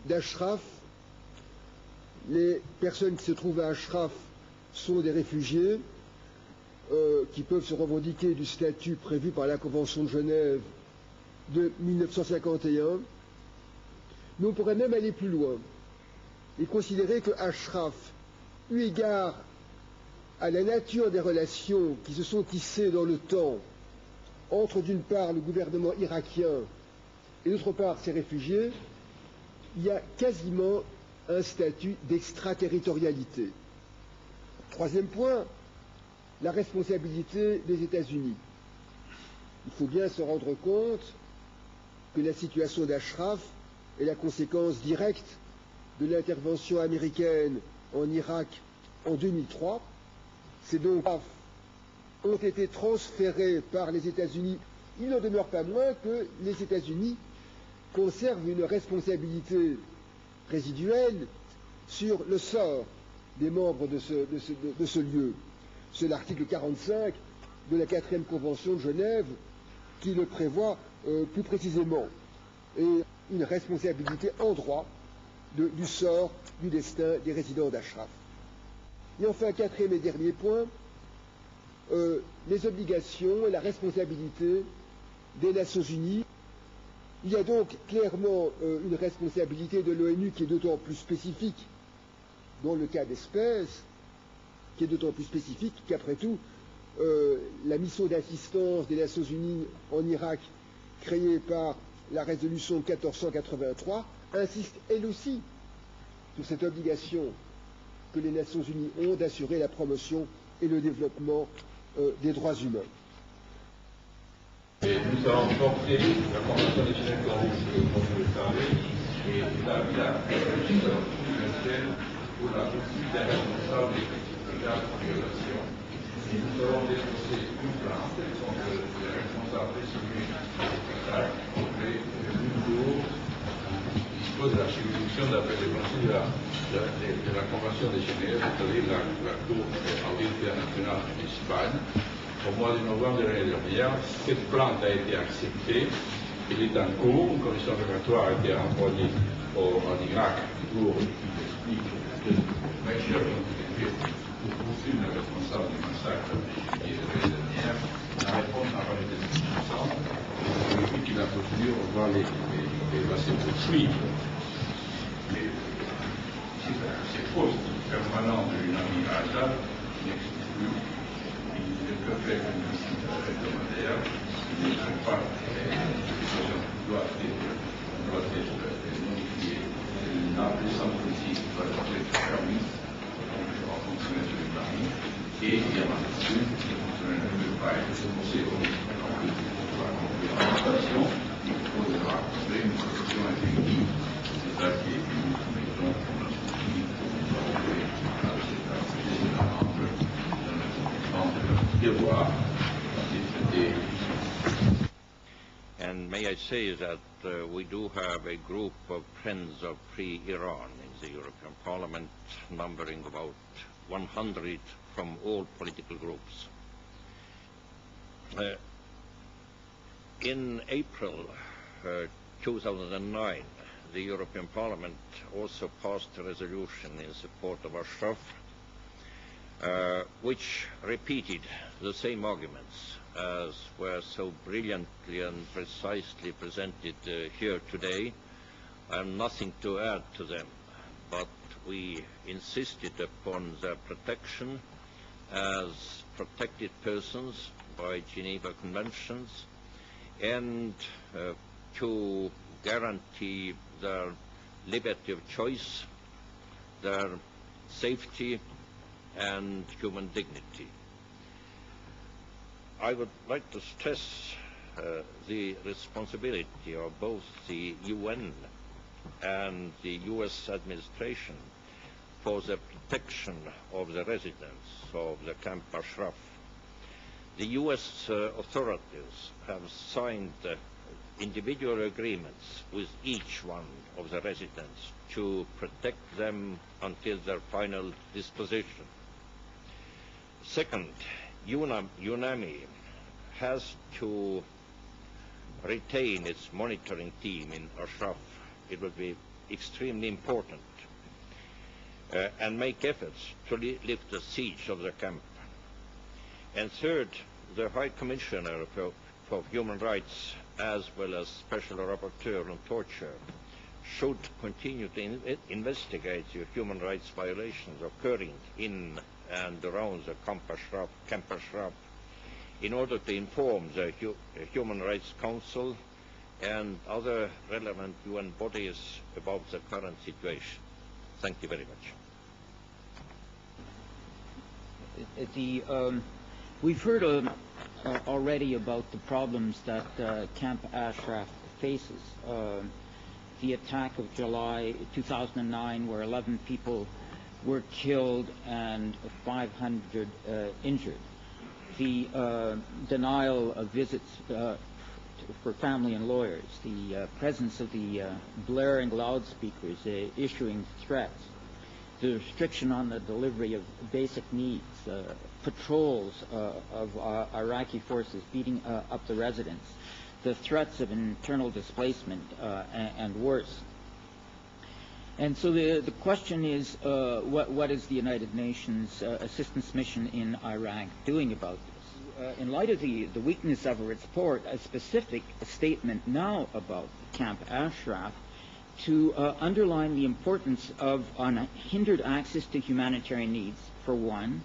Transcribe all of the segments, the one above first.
d'Ashraf, les personnes qui se trouvent à Ashraf sont des réfugiés qui peuvent se revendiquer du statut prévu par la Convention de Genève de 1951. Mais on pourrait même aller plus loin et considérer que Ashraf, eu égard à la nature des relations qui se sont tissées dans le temps entre d'une part le gouvernement irakien et d'autre part ces réfugiés, il y a quasiment un statut d'extraterritorialité. Troisième point, la responsabilité des États-Unis. Il faut bien se rendre compte que la situation d'Ashraf est la conséquence directe de l'intervention américaine en Irak en 2003. Ces donc ont été transférés par les États-Unis. Il n'en demeure pas moins que les États-Unis conservent une responsabilité résiduelle sur le sort des membres de ce lieu. C'est l'article 45 de la 4e Convention de Genève qui le prévoit plus précisément. Et une responsabilité en droit du sort, du destin des résidents d'Ashraf. Et enfin, quatrième et dernier point, les obligations et la responsabilité des Nations Unies. Il y a donc clairement une responsabilité de l'ONU qui est d'autant plus spécifique dans le cas d'espèce, qui est d'autant plus spécifique qu'après tout, la mission d'assistance des Nations Unies en Irak, créée par la résolution 1483, insiste elle aussi sur cette obligation que les Nations Unies ont d'assurer la promotion et le développement des droits humains. Et nous avons porté la Convention des Genève dont je vais parler et établi la procédure universelle pour la poursuite des responsables de la violation. Et nous avons déposé une plainte contre les responsables présumés du spectacle auprès du cours qui dispose de la juridiction d'après les principes de la Convention des Genève, c'est-à-dire la Cour internationale d'Espagne. Au mois de novembre de l'année dernière, cette plainte a été acceptée. Elle est en cours. Une commission rogatoire a été envoyée en Irak pour poursuivre le responsable du massacre de l'année dernière. La réponse n'a pas été suffisante. Depuis que la procédure va se poursuivre. Mais ces postes permanents de l'UNAMI à Assad n'existent plus. Ils ne peuvent être une visite hebdomadaire, ils ne sont pas une situation qui doit être modifiée. La puissance politique doit être permise, donc il va fonctionner sur les permis, et il y a là-dessus, les fonctionnaires ne peuvent pas être exposés au risque pour la configuration, il faudra trouver une solution intelligible. C'est ça qui est une solution qu'on a soutenue pour trouver And may I say that we do have a group of friends of free Iran in the European Parliament, numbering about 100 from all political groups. In April 2009, the European Parliament also passed a resolution in support of Ashraf, which repeated the same arguments as were so brilliantly and precisely presented here today. I have nothing to add to them, but we insisted upon their protection as protected persons by Geneva Conventions and to guarantee their liberty of choice, their safety and human dignity. I would like to stress the responsibility of both the UN and the US administration for the protection of the residents of the Camp Ashraf. The US authorities have signed individual agreements with each one of the residents to protect them until their final disposition. Second, UNAMI has to retain its monitoring team in Ashraf. It would be extremely important and make efforts to lift the siege of the camp. And third, the High Commissioner for Human Rights, as well as Special Rapporteur on Torture, should continue to investigate the human rights violations occurring in and around the Camp Ashraf in order to inform the Human Rights Council and other relevant UN bodies about the current situation. Thank you very much. We've heard already about the problems that Camp Ashraf faces. The attack of July 2009, where 11 people were killed and 500 injured. The denial of visits for family and lawyers, the presence of the blaring loudspeakers issuing threats, the restriction on the delivery of basic needs, patrols of Iraqi forces beating up the residents, the threats of internal displacement and worse. And so the question is, what is the United Nations assistance mission in Iraq doing about this? In light of the weakness of a report, a specific statement now about Camp Ashraf to underline the importance of unhindered access to humanitarian needs, for one.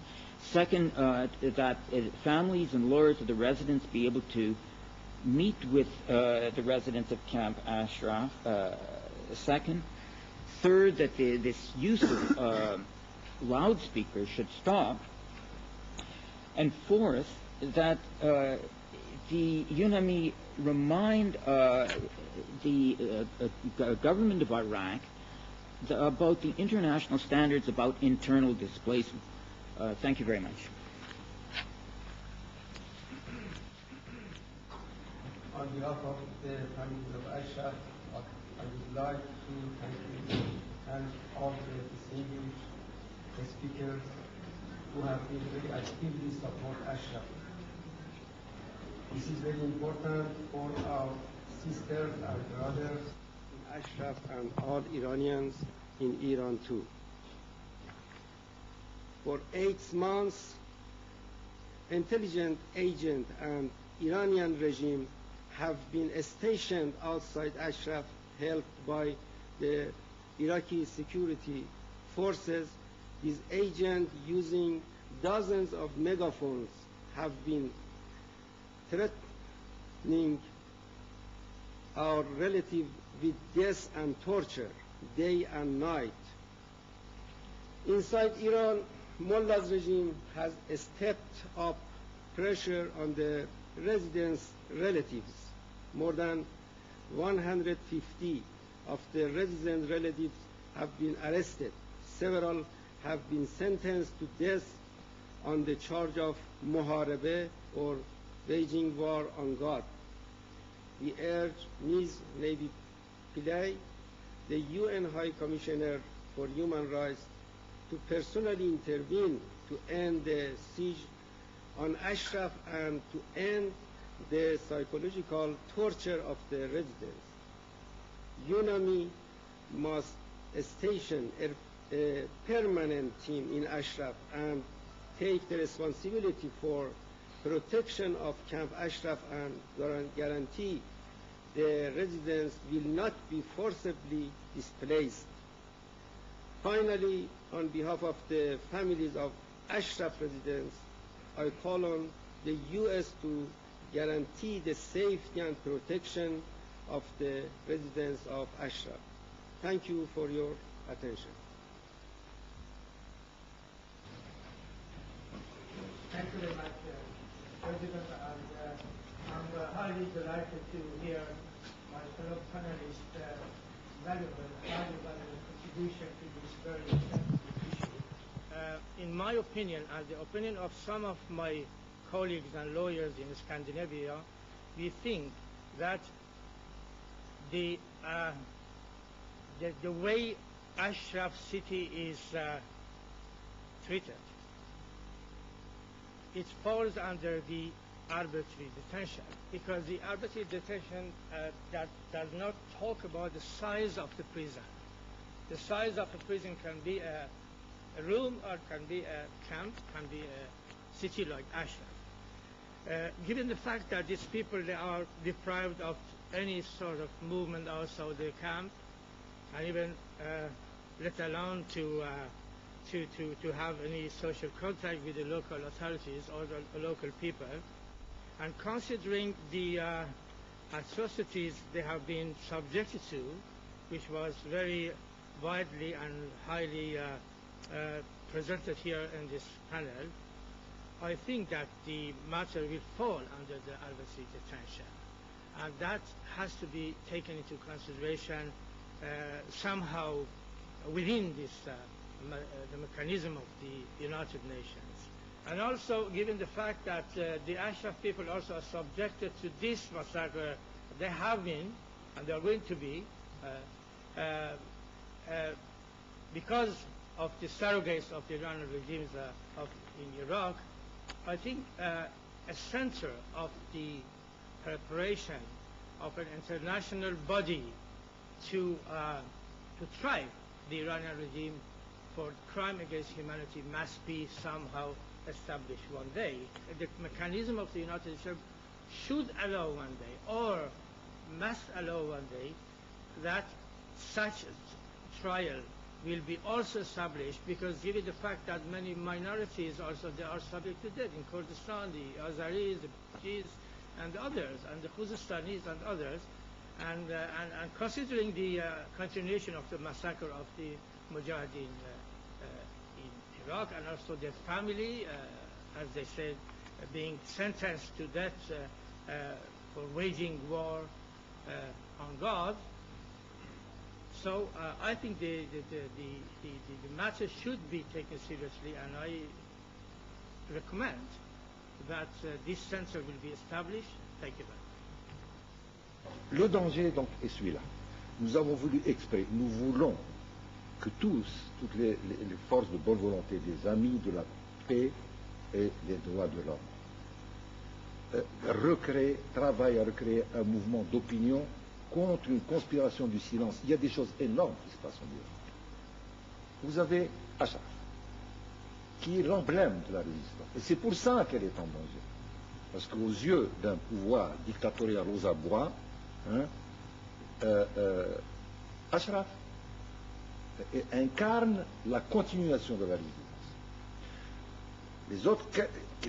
Second, that families and lawyers of the residents be able to meet with the residents of Camp Ashraf. Second. Third, that this use of loudspeakers should stop. And fourth, that the UNAMI remind the government of Iraq about the international standards about internal displacement. Thank you very much. On behalf of the family of Ashraf, I would like to thank you and all the distinguished speakers who have been very actively support Ashraf. This is very important for our sisters and brothers in Ashraf and all Iranians in Iran too. For 8 months, intelligence agent and Iranian regime have been stationed outside Ashraf, helped by the Iraqi security forces. These agents, using dozens of megaphones, have been threatening our relative with death and torture day and night. Inside Iran, Mullah's regime has stepped up pressure on the residents' relatives. More than 150 of the resident relatives have been arrested. Several have been sentenced to death on the charge of muharebe, or waging war on God. We urge Ms. Navy Pillay, the UN High Commissioner for Human Rights, to personally intervene to end the siege on Ashraf and to end the psychological torture of the residents. UNAMI must station a permanent team in Ashraf and take the responsibility for protection of Camp Ashraf and guarantee the residents will not be forcibly displaced. Finally, on behalf of the families of Ashraf residents, I call on the U.S. to guarantee the safety and protection of the residents of Ashraf. Thank you for your attention. Thank you very much, President. And I'm highly delighted to hear my fellow panelists' valuable contribution to this very sensitive issue. In my opinion, and the opinion of some of my colleagues and lawyers in Scandinavia, we think that the way Ashraf city is treated, it falls under the arbitrary detention, because the arbitrary detention that does not talk about the size of the prison. The size of a prison can be a room or can be a camp, can be a city like Ashraf. Given the fact that these people, they are deprived of any sort of movement outside the camp, and even let alone to have any social contact with the local authorities or the local people, and considering the atrocities they have been subjected to, which was very widely and highly presented here in this panel, I think that the matter will fall under the advocacy detention. And that has to be taken into consideration somehow within this, the mechanism of the United Nations. And also, given the fact that the Ashraf people also are subjected to this massacre, they have been, and they are going to be, because of the surrogates of the Iranian regimes in Iraq, I think a center of the preparation of an international body to try the Iranian regime for crime against humanity must be somehow established one day. The mechanism of the United Nations should allow one day, or must allow one day, that such a trial will be also established, because given the fact that many minorities also, they are subject to death in Kurdistan, the Azaris, the Bashis, and others, and the Khuzistanis and others, and considering the continuation of the massacre of the Mujahideen in Iraq, and also their family, as they said, being sentenced to death for waging war on God. So I think the matter should be taken seriously, and I recommend that this center will be established. Thank you very much. Le danger, donc, est celui-là. Nous avons voulu exprès, nous voulons que toutes les forces de bonne volonté, des amis de la paix et des droits de l'homme, travaillent à recréer un mouvement d'opinion contre une conspiration du silence. Il y a des choses énormes qui se passent en Iran. Vous avez Ashraf, qui est l'emblème de la résistance. Et c'est pour ça qu'elle est en danger. Parce qu'aux yeux d'un pouvoir dictatorial aux abois, Ashraf incarne la continuation de la résistance.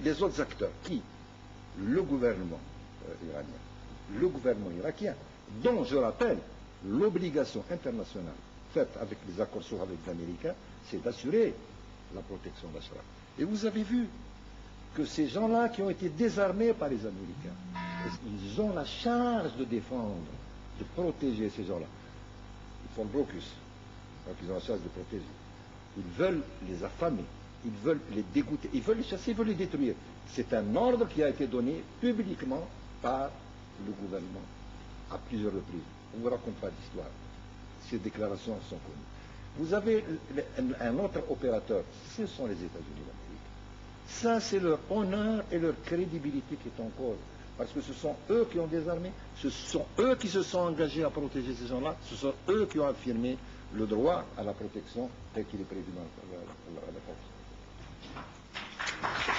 Les autres acteurs, qui? Le gouvernement iranien, le gouvernement irakien, dont, je rappelle, l'obligation internationale faite avec les accords sur avec les Américains, c'est d'assurer la protection d'Ashraf. Et vous avez vu que ces gens-là qui ont été désarmés par les Américains, ils ont la charge de défendre, de protéger ces gens-là. Ils font le blocus, donc ils ont la charge de protéger. Ils veulent les affamer, ils veulent les dégoûter, ils veulent les chasser, ils veulent les détruire. C'est un ordre qui a été donné publiquement par le gouvernement à plusieurs reprises. On ne vous raconte pas d'histoire. Ces déclarations sont connues. Vous avez un autre opérateur, ce sont les États-Unis d'Amérique. Ça, c'est leur honneur et leur crédibilité qui est en cause. Parce que ce sont eux qui ont désarmé, ce sont eux qui se sont engagés à protéger ces gens-là, ce sont eux qui ont affirmé le droit à la protection tel qu'il est prévu dans la Constitution.